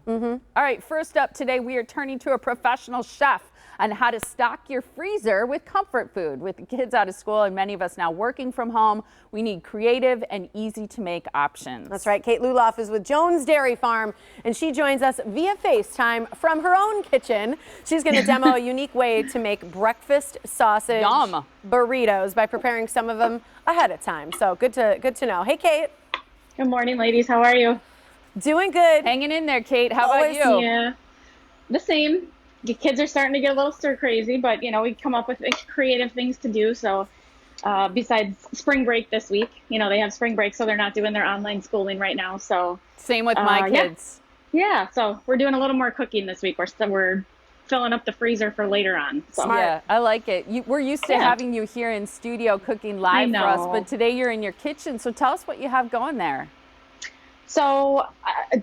All right, first up today, we are turning to a professional chef on how to stock your freezer with comfort food. With the kids out of school and many of us now working from home, we need creative and easy to make options. That's right. Kate Lulloff is with Jones Dairy Farm, and she joins us via FaceTime from her own kitchen. She's going to demo a unique way to make breakfast sausage burritos by preparing some of them ahead of time. So good to know. Hey, Kate. Good morning, ladies. How are you? Doing good. Hanging in there, Kate. How about you? Yeah, the same. The kids are starting to get a little stir crazy, but you know, we come up with creative things to do. So besides spring break this week, you know, they have spring break, so they're not doing their online schooling right now. So same with my kids. Yeah, so we're doing a little more cooking this week. We're filling up the freezer for later on. So. Yeah, I like it. We're used to having you here in studio cooking live for us, but today you're in your kitchen. So tell us what you have going there. So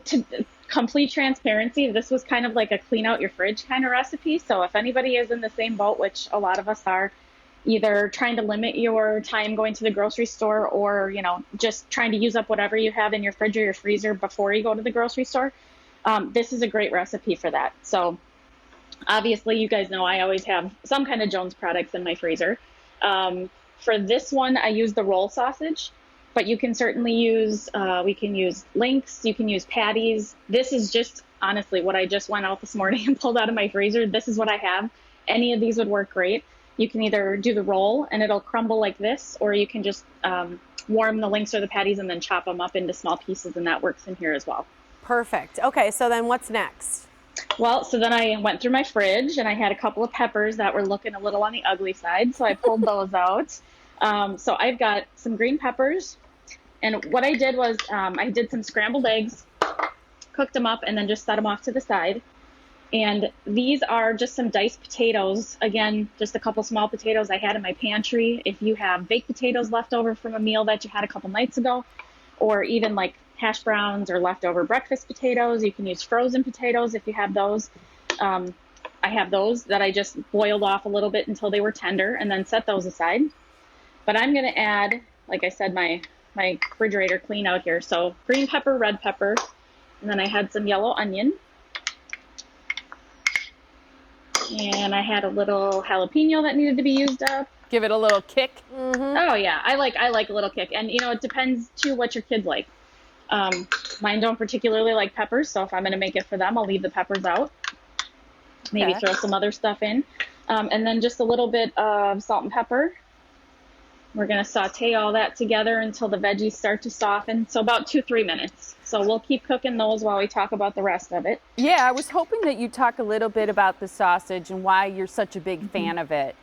to complete transparency, this was kind of like a clean out your fridge kind of recipe. So if anybody is in the same boat, which a lot of us are, either trying to limit your time going to the grocery store or, you know, just trying to use up whatever you have in your fridge or your freezer before you go to the grocery store, this is a great recipe for that. So obviously, you guys know I always have some kind of Jones products in my freezer. For this one, I use the roll sausage. But you can certainly use, we can use links, you can use patties. This is just honestly what I just went out this morning and pulled out of my freezer. This is what I have. Any of these would work great. You can either do the roll and it'll crumble like this, or you can just warm the links or the patties and then chop them up into small pieces, and that works in here as well. Perfect. Okay, so then what's next? Well, so then I went through my fridge and I had a couple of peppers that were looking a little on the ugly side, so I pulled those out. So I've got some green peppers, and what I did was I did some scrambled eggs, cooked them up, and then just set them off to the side. And these are just some diced potatoes. Again, just a couple small potatoes I had in my pantry. If you have baked potatoes left over from a meal that you had a couple nights ago, or even like hash browns or leftover breakfast potatoes, you can use frozen potatoes if you have those. I have those that I just boiled off a little bit until they were tender and then set those aside. But I'm going to add, like I said, my refrigerator clean out here. So green pepper, red pepper, and then I had some yellow onion. And I had a little jalapeno that needed to be used up. Give it a little kick. Oh yeah, I like a little kick. And you know, it depends to what your kids like. Mine don't particularly like peppers, so if I'm going to make it for them, I'll leave the peppers out. Maybe throw some other stuff in. And then just a little bit of salt and pepper. We're going to saute all that together until the veggies start to soften. So about 2-3 minutes. So we'll keep cooking those while we talk about the rest of it. Yeah, I was hoping that you'd talk a little bit about the sausage and why you're such a big fan of it.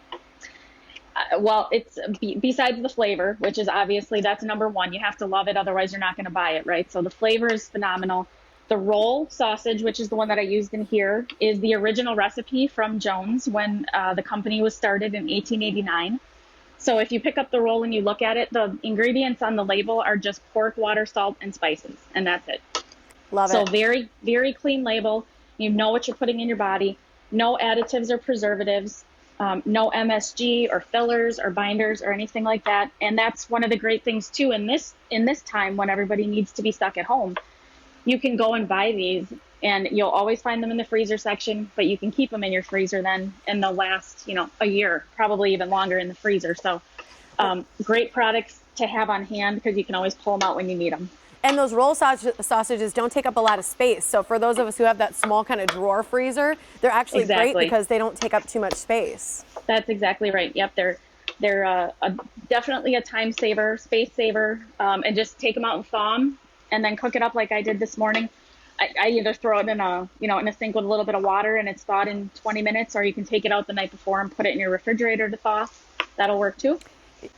Well, it's besides the flavor, which is obviously that's number one. You have to love it, otherwise you're not going to buy it, right? So the flavor is phenomenal. The roll sausage, which is the one that I used in here, is the original recipe from Jones when the company was started in 1889. So if you pick up the roll and you look at it, the ingredients on the label are just pork, water, salt, and spices, and that's it. Love it. So very, very clean label. You know what you're putting in your body. No additives or preservatives. No MSG or fillers or binders or anything like that. And that's one of the great things too in this time when everybody needs to be stuck at home. You can go and buy these, and you'll always find them in the freezer section, but you can keep them in your freezer then, and they'll last, you know, a year, probably even longer in the freezer. So great products to have on hand because you can always pull them out when you need them. And those roll sausages don't take up a lot of space. So for those of us who have that small kind of drawer freezer, they're actually great because they don't take up too much space. That's exactly right. Yep, they're definitely a time saver, space saver, and just take them out and thaw them, and then cook it up like I did this morning. I either throw it in a sink with a little bit of water and it's thawed in 20 minutes, or you can take it out the night before and put it in your refrigerator to thaw. That'll work too.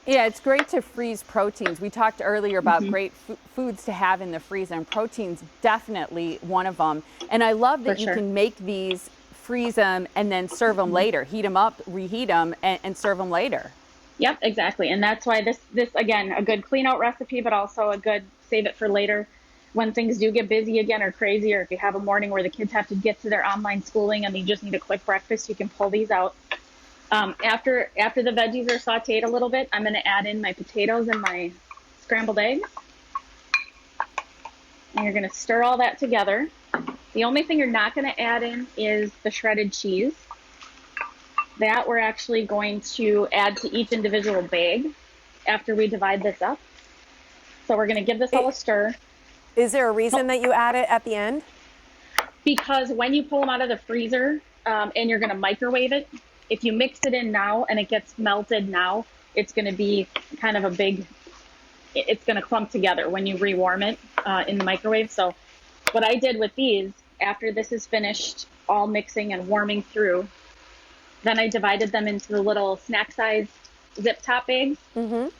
Yeah, it's great to freeze proteins. We talked earlier about great foods to have in the freezer, and protein's definitely one of them. And I love that you can make these, freeze them, and then serve them later. Heat them up, reheat them, and serve them later. Yep, exactly. And that's why this again, a good clean out recipe, but also a good save it for later when things do get busy again or crazy, or if you have a morning where the kids have to get to their online schooling and they just need a quick breakfast, you can pull these out. After the veggies are sauteed a little bit, I'm going to add in my potatoes and my scrambled eggs. And you're going to stir all that together. The only thing you're not going to add in is the shredded cheese. That we're actually going to add to each individual bag after we divide this up. So we're going to give this all a stir. Is there a reason that you add it at the end? Because when you pull them out of the freezer and you're going to microwave it, if you mix it in now and it gets melted now, it's going to be kind of a big, it's going to clump together when you rewarm it in the microwave. So what I did with these, after this is finished all mixing and warming through, then I divided them into the little snack size zip top bags. And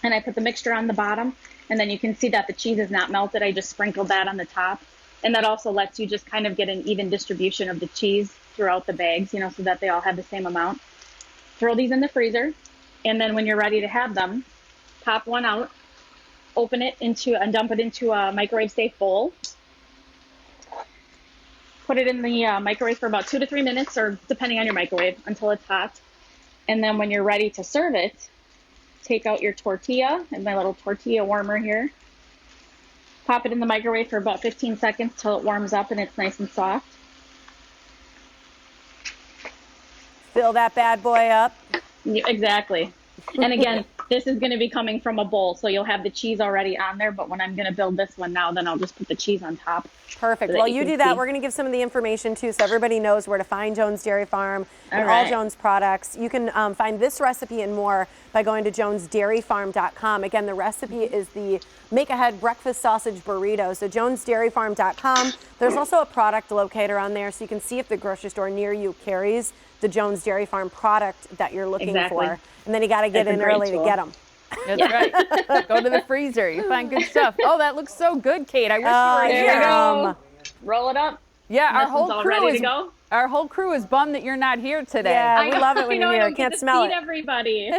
I put the mixture on the bottom. And then you can see that the cheese is not melted. I just sprinkled that on the top. And that also lets you just kind of get an even distribution of the cheese throughout the bags, you know, so that they all have the same amount. Throw these in the freezer. And then when you're ready to have them, pop one out, open it into and dump it into a microwave safe bowl. Put it in the microwave for about 2 to 3 minutes, or depending on your microwave, until it's hot. And then when you're ready to serve it, take out your tortilla and my little tortilla warmer here. Pop it in the microwave for about 15 seconds till it warms up and it's nice and soft. Fill that bad boy up. Exactly. And again, this is going to be coming from a bowl, so you'll have the cheese already on there. But when I'm going to build this one now, then I'll just put the cheese on top. Perfect. So While you do that, see. we're going to give some of the information too, so everybody knows where to find Jones Dairy Farm and right. all Jones products. You can find this recipe and more by going to jonesdairyfarm.com. Again, the recipe is the make-ahead breakfast sausage burrito. So jonesdairyfarm.com. There's also a product locator on there, so you can see if the grocery store near you carries the Jones Dairy Farm product that you're looking for. And then you got to get in early to get them. That's right. Go to the freezer. You find good stuff. Oh, that looks so good, Kate. I wish you were here. There we go. Roll it up. Yeah, our whole crew is bummed that you're not here today. Yeah, we love it when you're here. Can't smell it. Everybody.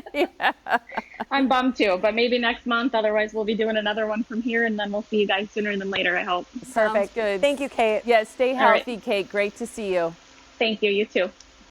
I'm bummed too, but maybe next month. Otherwise, we'll be doing another one from here, and then we'll see you guys sooner than later, I hope. Perfect. Good. Thank you, Kate. Yeah, stay healthy, Kate. Great to see you. Thank you. You too.